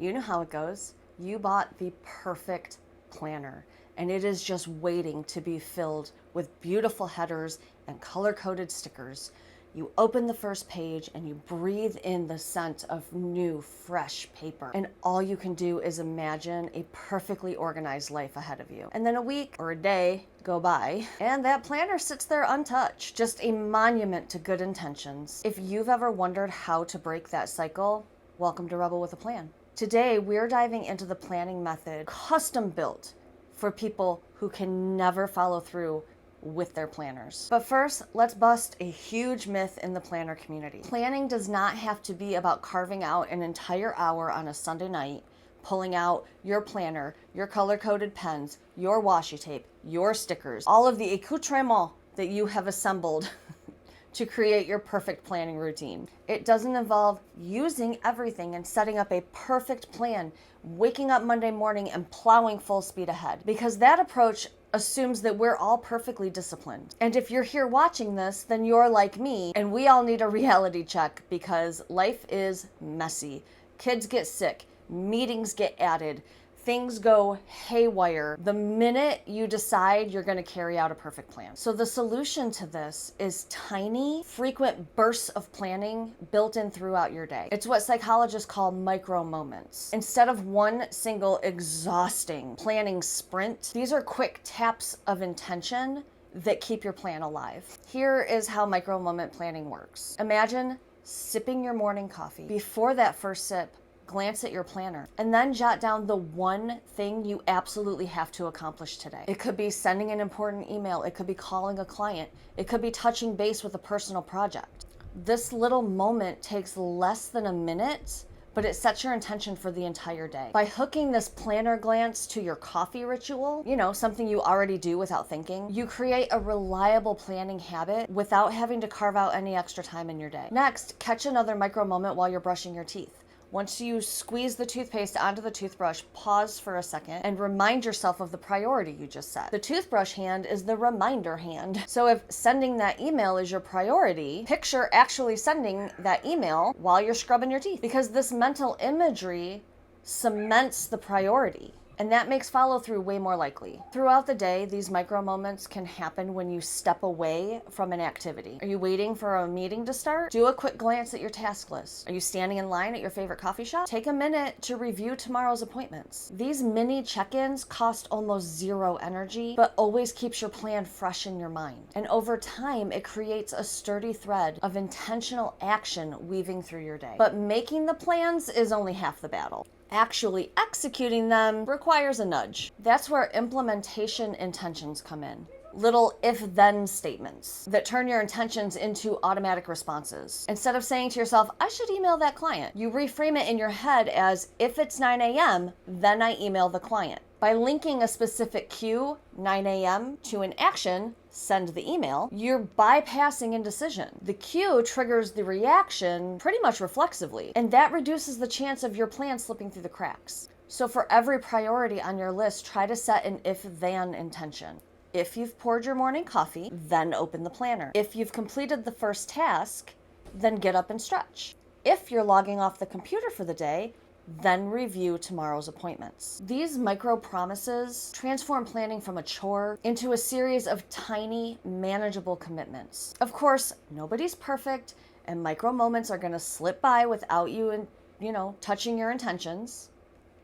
You know how it goes. You bought the perfect planner, and it is just waiting to be filled with beautiful headers and color-coded stickers. You open the first page and you breathe in the scent of new, fresh paper. And all you can do is imagine a perfectly organized life ahead of you. And then a week or a day go by, and that planner sits there untouched, just a monument to good intentions. If you've ever wondered how to break that cycle, welcome to Rebel with a Plan. Today, we're diving into the planning method custom built for people who can never follow through with their planners. But first, let's bust a huge myth in the planner community. Planning does not have to be about carving out an entire hour on a Sunday night, pulling out your planner, your color-coded pens, your washi tape, your stickers, all of the accoutrements that you have assembled to create your perfect planning routine. It doesn't involve using everything and setting up a perfect plan, waking up Monday morning and plowing full speed ahead, because that approach assumes that we're all perfectly disciplined. And if you're here watching this, then you're like me, and we all need a reality check because life is messy. Kids get sick, meetings get added, things go haywire the minute you decide you're going to carry out a perfect plan. So the solution to this is tiny, frequent bursts of planning built in throughout your day. It's what psychologists call micro moments. Instead of one single exhausting planning sprint, these are quick taps of intention that keep your plan alive. Here is how micro moment planning works. Imagine sipping your morning coffee. Before that first sip, glance at your planner and then jot down the one thing you absolutely have to accomplish today. It could be sending an important email. It could be calling a client. It could be touching base with a personal project. This little moment takes less than a minute, but it sets your intention for the entire day. By hooking this planner glance to your coffee ritual, something you already do without thinking, you create a reliable planning habit without having to carve out any extra time in your day. Next, catch another micro moment while you're brushing your teeth. Once you squeeze the toothpaste onto the toothbrush, pause for a second and remind yourself of the priority you just set. The toothbrush hand is the reminder hand. So if sending that email is your priority, picture actually sending that email while you're scrubbing your teeth, because this mental imagery cements the priority. And that makes follow through way more likely. Throughout the day, these micro moments can happen when you step away from an activity. Are you waiting for a meeting to start? Do a quick glance at your task list. Are you standing in line at your favorite coffee shop? Take a minute to review tomorrow's appointments. These mini check-ins cost almost zero energy, but always keeps your plan fresh in your mind. And over time, it creates a sturdy thread of intentional action weaving through your day. But making the plans is only half the battle. Actually executing them requires a nudge. That's where implementation intentions come in. Little if-then statements that turn your intentions into automatic responses. Instead of saying to yourself, I should email that client, you reframe it in your head as, if it's 9 a.m., then I email the client. By linking a specific cue, 9 a.m., to an action, send the email, you're bypassing indecision. The cue triggers the reaction pretty much reflexively, and that reduces the chance of your plan slipping through the cracks. So for every priority on your list, try to set an if-then intention. If you've poured your morning coffee, then open the planner. If you've completed the first task, then get up and stretch. If you're logging off the computer for the day, then review tomorrow's appointments. These micro promises transform planning from a chore into a series of tiny, manageable commitments. Of course, nobody's perfect, and micro moments are going to slip by without you, touching your intentions.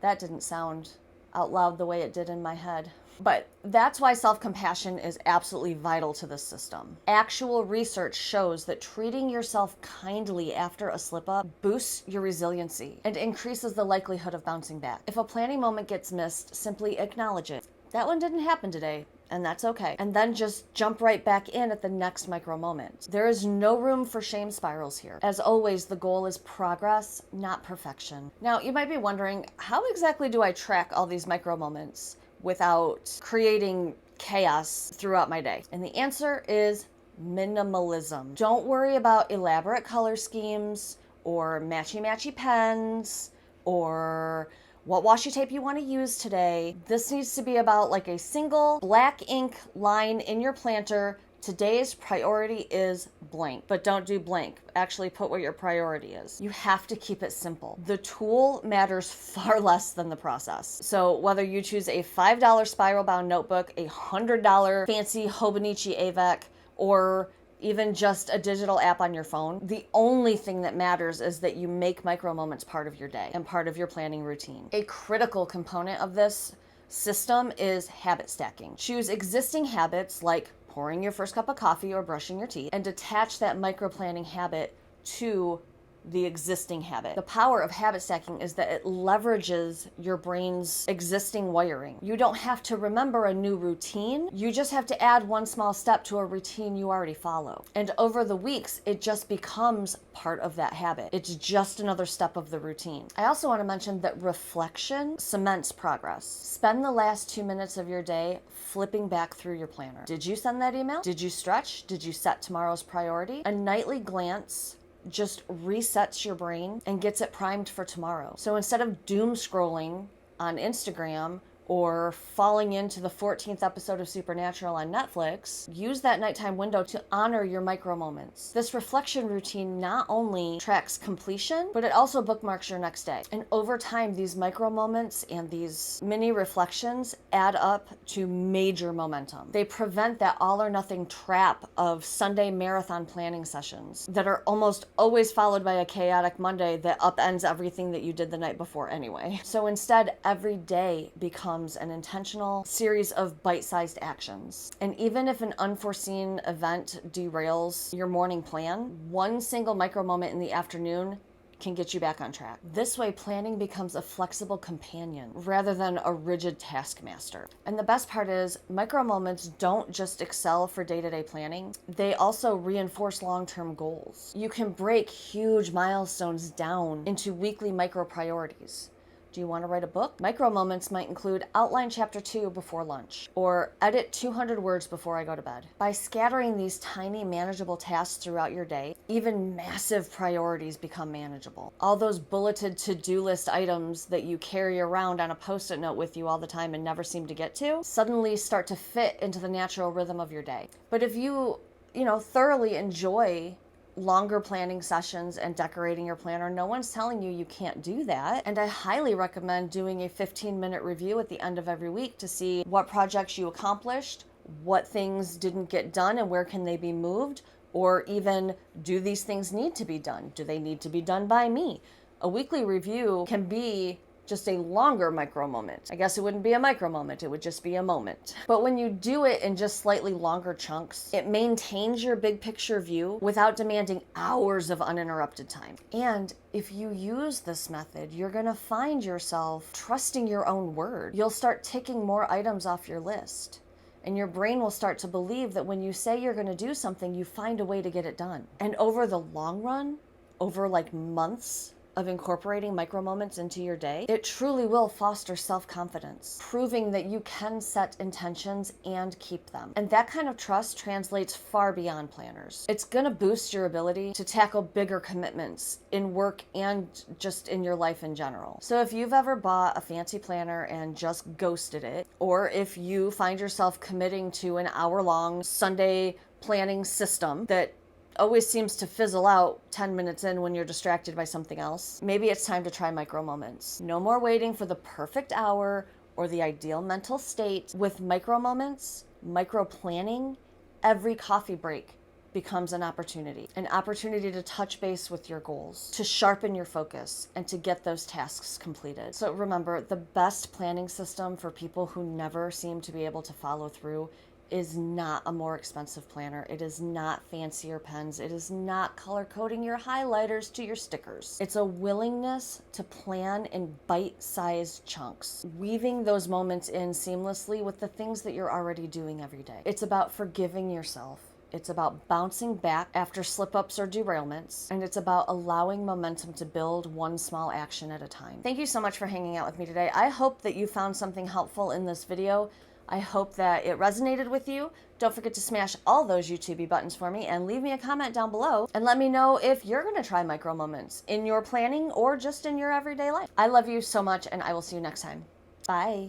That didn't sound out loud the way it did in my head. But that's why self-compassion is absolutely vital to this system. Actual research shows that treating yourself kindly after a slip-up boosts your resiliency and increases the likelihood of bouncing back. If a planning moment gets missed, simply acknowledge it. That one didn't happen today, and that's okay. And then just jump right back in at the next micro moment. There is no room for shame spirals here. As always, the goal is progress, not perfection. Now, you might be wondering, how exactly do I track all these micro moments without creating chaos throughout my day? And the answer is minimalism. Don't worry about elaborate color schemes or matchy-matchy pens or what washi tape you want to use today. This needs to be about like a single black ink line in your planter Today's priority is blank, but don't do blank. Actually put what your priority is. You have to keep it simple. The tool matters far less than the process. So whether you choose a $5 spiral bound notebook, a $100 fancy Hobonichi AVEC, or even just a digital app on your phone, the only thing that matters is that you make micro moments part of your day and part of your planning routine. A critical component of this system is habit stacking. Choose existing habits like pouring your first cup of coffee or brushing your teeth and attach that micro planning habit to the existing habit. The power of habit stacking is that it leverages your brain's existing wiring. You don't have to remember a new routine. You just have to add one small step to a routine you already follow. And over the weeks, it just becomes part of that habit. It's just another step of the routine. I also want to mention that reflection cements progress. Spend the last 2 minutes of your day flipping back through your planner. Did you send that email? Did you stretch? Did you set tomorrow's priority? A nightly glance just resets your brain and gets it primed for tomorrow. So instead of doom scrolling on Instagram or falling into the 14th episode of Supernatural on Netflix, use that nighttime window to honor your micro moments. This reflection routine not only tracks completion, but it also bookmarks your next day. And over time, these micro moments and these mini reflections add up to major momentum. They prevent that all or nothing trap of Sunday marathon planning sessions that are almost always followed by a chaotic Monday that upends everything that you did the night before anyway. So instead, every day becomes an intentional series of bite-sized actions. And even if an unforeseen event derails your morning plan, one single micro moment in the afternoon can get you back on track. This way, planning becomes a flexible companion rather than a rigid taskmaster. And the best part is, micro moments don't just excel for day-to-day planning, they also reinforce long-term goals. You can break huge milestones down into weekly micro priorities. Do you want to write a book? Micro moments might include outline chapter 2 before lunch, or edit 200 words before I go to bed. By scattering these tiny manageable tasks throughout your day, even massive priorities become manageable. All those bulleted to-do list items that you carry around on a post-it note with you all the time and never seem to get to, suddenly start to fit into the natural rhythm of your day. But if you thoroughly enjoy longer planning sessions and decorating your planner, no one's telling you you can't do that. And I highly recommend doing a 15-minute review at the end of every week to see what projects you accomplished, what things didn't get done and where can they be moved, or even, do these things need to be done? Do they need to be done by me? A weekly review can be just a longer micro moment. I guess it wouldn't be a micro moment, it would just be a moment. But when you do it in just slightly longer chunks, it maintains your big picture view without demanding hours of uninterrupted time. And if you use this method, you're gonna find yourself trusting your own word. You'll start ticking more items off your list. And your brain will start to believe that when you say you're gonna do something, you find a way to get it done. And over the long run, over like months of incorporating micro moments into your day, it truly will foster self-confidence, proving that you can set intentions and keep them. And that kind of trust translates far beyond planners. It's gonna boost your ability to tackle bigger commitments in work and just in your life in general. So if you've ever bought a fancy planner and just ghosted it, or if you find yourself committing to an hour-long Sunday planning system that always seems to fizzle out 10 minutes in when you're distracted by something else, maybe it's time to try micro moments. No more waiting for the perfect hour or the ideal mental state. With micro moments, micro planning, every coffee break becomes an opportunity to touch base with your goals, to sharpen your focus, and to get those tasks completed. So remember, the best planning system for people who never seem to be able to follow through is not a more expensive planner. It is not fancier pens. It is not color coding your highlighters to your stickers. It's a willingness to plan in bite-sized chunks, weaving those moments in seamlessly with the things that you're already doing every day. It's about forgiving yourself. It's about bouncing back after slip-ups or derailments, and it's about allowing momentum to build one small action at a time. Thank you so much for hanging out with me today. I hope that you found something helpful in this video. I hope that it resonated with you. Don't forget to smash all those YouTube buttons for me and leave me a comment down below and let me know if you're gonna try micro moments in your planning or just in your everyday life. I love you so much and I will see you next time. Bye.